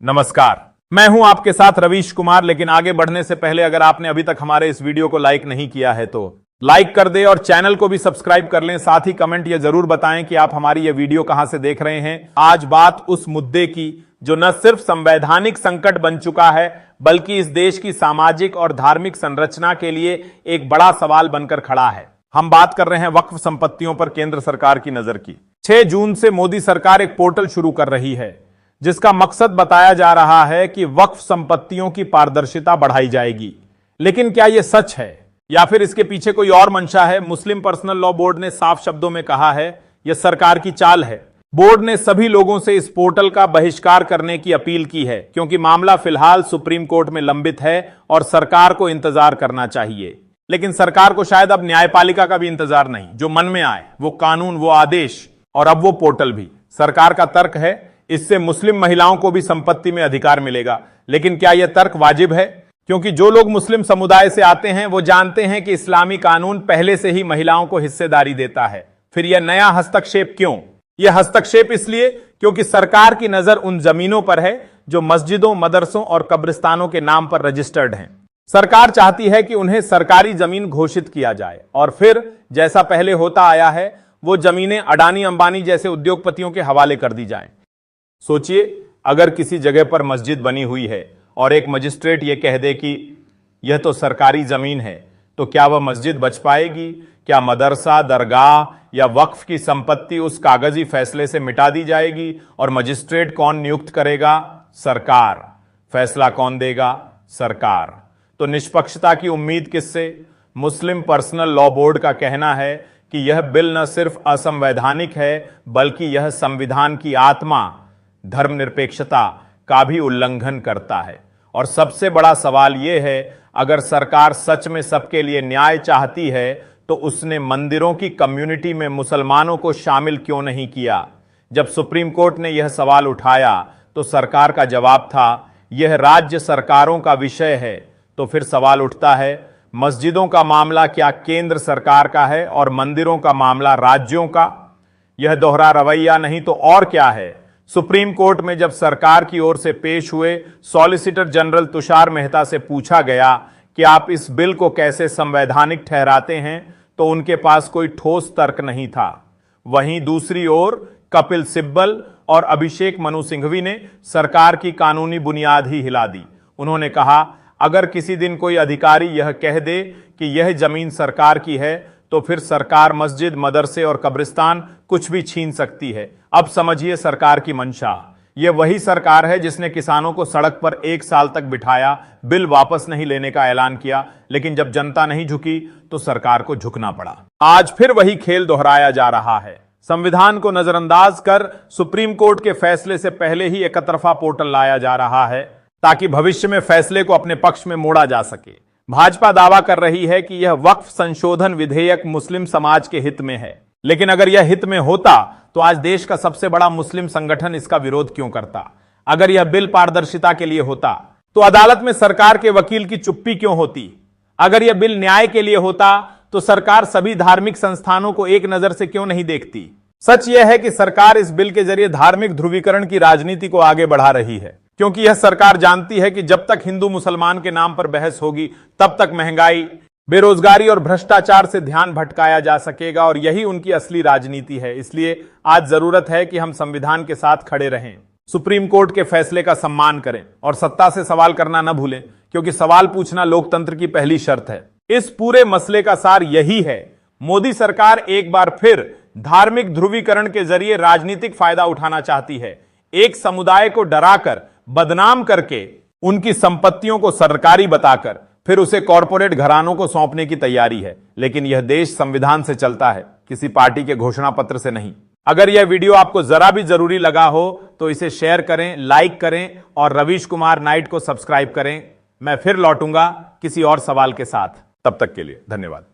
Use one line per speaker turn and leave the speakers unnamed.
नमस्कार, मैं हूं आपके साथ रवीश कुमार। लेकिन आगे बढ़ने से पहले अगर आपने अभी तक हमारे इस वीडियो को लाइक नहीं किया है तो लाइक कर दे और चैनल को भी सब्सक्राइब कर लें। साथ ही कमेंट ये जरूर बताएं कि आप हमारी ये वीडियो कहां से देख रहे हैं। आज बात उस मुद्दे की जो न सिर्फ संवैधानिक संकट बन चुका है बल्कि इस देश की सामाजिक और धार्मिक संरचना के लिए एक बड़ा सवाल बनकर खड़ा है। हम बात कर रहे हैं वक्फ संपत्तियों पर केंद्र सरकार की नजर की। 6 जून से मोदी सरकार एक पोर्टल शुरू कर रही है जिसका मकसद बताया जा रहा है कि वक्फ संपत्तियों की पारदर्शिता बढ़ाई जाएगी। लेकिन क्या यह सच है या फिर इसके पीछे कोई और मंशा है? मुस्लिम पर्सनल लॉ बोर्ड ने साफ शब्दों में कहा है यह सरकार की चाल है। बोर्ड ने सभी लोगों से इस पोर्टल का बहिष्कार करने की अपील की है क्योंकि मामला फिलहाल सुप्रीम कोर्ट में लंबित है और सरकार को इंतजार करना चाहिए। लेकिन सरकार को शायद अब न्यायपालिका का भी इंतजार नहीं, जो मन में आए वो कानून, वो आदेश और अब वो पोर्टल भी। सरकार का तर्क है इससे मुस्लिम महिलाओं को भी संपत्ति में अधिकार मिलेगा। लेकिन क्या यह तर्क वाजिब है? क्योंकि जो लोग मुस्लिम समुदाय से आते हैं वो जानते हैं कि इस्लामी कानून पहले से ही महिलाओं को हिस्सेदारी देता है। फिर यह नया हस्तक्षेप क्यों? यह हस्तक्षेप इसलिए क्योंकि सरकार की नजर उन जमीनों पर है जो मस्जिदों, मदरसों और कब्रिस्तानों के नाम पर रजिस्टर्ड हैं। सरकार चाहती है कि उन्हें सरकारी जमीन घोषित किया जाए और फिर जैसा पहले होता आया है वो जमीनें अडानी अंबानी जैसे उद्योगपतियों के हवाले कर दी जाएं। सोचिए, अगर किसी जगह पर मस्जिद बनी हुई है और एक मजिस्ट्रेट यह कह दे कि यह तो सरकारी जमीन है, तो क्या वह मस्जिद बच पाएगी? क्या मदरसा, दरगाह या वक्फ की संपत्ति उस कागजी फैसले से मिटा दी जाएगी? और मजिस्ट्रेट कौन नियुक्त करेगा? सरकार। फैसला कौन देगा? सरकार। तो निष्पक्षता की उम्मीद किससे? मुस्लिम पर्सनल लॉ बोर्ड का कहना है कि यह बिल न सिर्फ असंवैधानिक है बल्कि यह संविधान की आत्मा, धर्मनिरपेक्षता का भी उल्लंघन करता है। और सबसे बड़ा सवाल यह है, अगर सरकार सच में सबके लिए न्याय चाहती है तो उसने मंदिरों की कम्युनिटी में मुसलमानों को शामिल क्यों नहीं किया? जब सुप्रीम कोर्ट ने यह सवाल उठाया तो सरकार का जवाब था यह राज्य सरकारों का विषय है। तो फिर सवाल उठता है, मस्जिदों का मामला क्या केंद्र सरकार का है और मंदिरों का मामला राज्यों का? यह दोहरा रवैया नहीं तो और क्या है? सुप्रीम कोर्ट में जब सरकार की ओर से पेश हुए सॉलिसिटर जनरल तुषार मेहता से पूछा गया कि आप इस बिल को कैसे संवैधानिक ठहराते हैं तो उनके पास कोई ठोस तर्क नहीं था। वहीं दूसरी ओर कपिल सिब्बल और अभिषेक मनु सिंघवी ने सरकार की कानूनी बुनियाद ही हिला दी। उन्होंने कहा अगर किसी दिन कोई अधिकारी यह कह दे कि यह जमीन सरकार की है तो फिर सरकार मस्जिद, मदरसे और कब्रिस्तान कुछ भी छीन सकती है। अब समझिए सरकार की मंशा। यह वही सरकार है जिसने किसानों को सड़क पर 1 साल तक बिठाया, बिल वापस नहीं लेने का ऐलान किया, लेकिन जब जनता नहीं झुकी तो सरकार को झुकना पड़ा। आज फिर वही खेल दोहराया जा रहा है। संविधान को नजरअंदाज कर सुप्रीम कोर्ट के फैसले से पहले ही एकतरफा पोर्टल लाया जा रहा है ताकि भविष्य में फैसले को अपने पक्ष में मोड़ा जा सके। भाजपा दावा कर रही है कि यह वक्फ संशोधन विधेयक मुस्लिम समाज के हित में है, लेकिन अगर यह हित में होता तो आज देश का सबसे बड़ा मुस्लिम संगठन इसका विरोध क्यों करता? अगर यह बिल पारदर्शिता के लिए होता तो अदालत में सरकार के वकील की चुप्पी क्यों होती? अगर यह बिल न्याय के लिए होता तो सरकार सभी धार्मिक संस्थानों को एक नजर से क्यों नहीं देखती? सच यह है कि सरकार इस बिल के जरिए धार्मिक ध्रुवीकरण की राजनीति को आगे बढ़ा रही है क्योंकि यह सरकार जानती है कि जब तक हिंदू मुसलमान के नाम पर बहस होगी तब तक महंगाई, बेरोजगारी और भ्रष्टाचार से ध्यान भटकाया जा सकेगा और यही उनकी असली राजनीति है। इसलिए आज जरूरत है कि हम संविधान के साथ खड़े रहें, सुप्रीम कोर्ट के फैसले का सम्मान करें और सत्ता से सवाल करना न भूलें क्योंकि सवाल पूछना लोकतंत्र की पहली शर्त है। इस पूरे मसले का सार यही है, मोदी सरकार एक बार फिर धार्मिक ध्रुवीकरण के जरिए राजनीतिक फायदा उठाना चाहती है। एक समुदाय को डराकर, बदनाम करके, उनकी संपत्तियों को सरकारी बताकर फिर उसे कॉरपोरेट घरानों को सौंपने की तैयारी है। लेकिन यह देश संविधान से चलता है, किसी पार्टी के घोषणा पत्र से नहीं। अगर यह वीडियो आपको जरा भी जरूरी लगा हो तो इसे शेयर करें, लाइक करें और रवीश कुमार नाइट को सब्सक्राइब करें। मैं फिर लौटूंगा किसी और सवाल के साथ। तब तक के लिए धन्यवाद।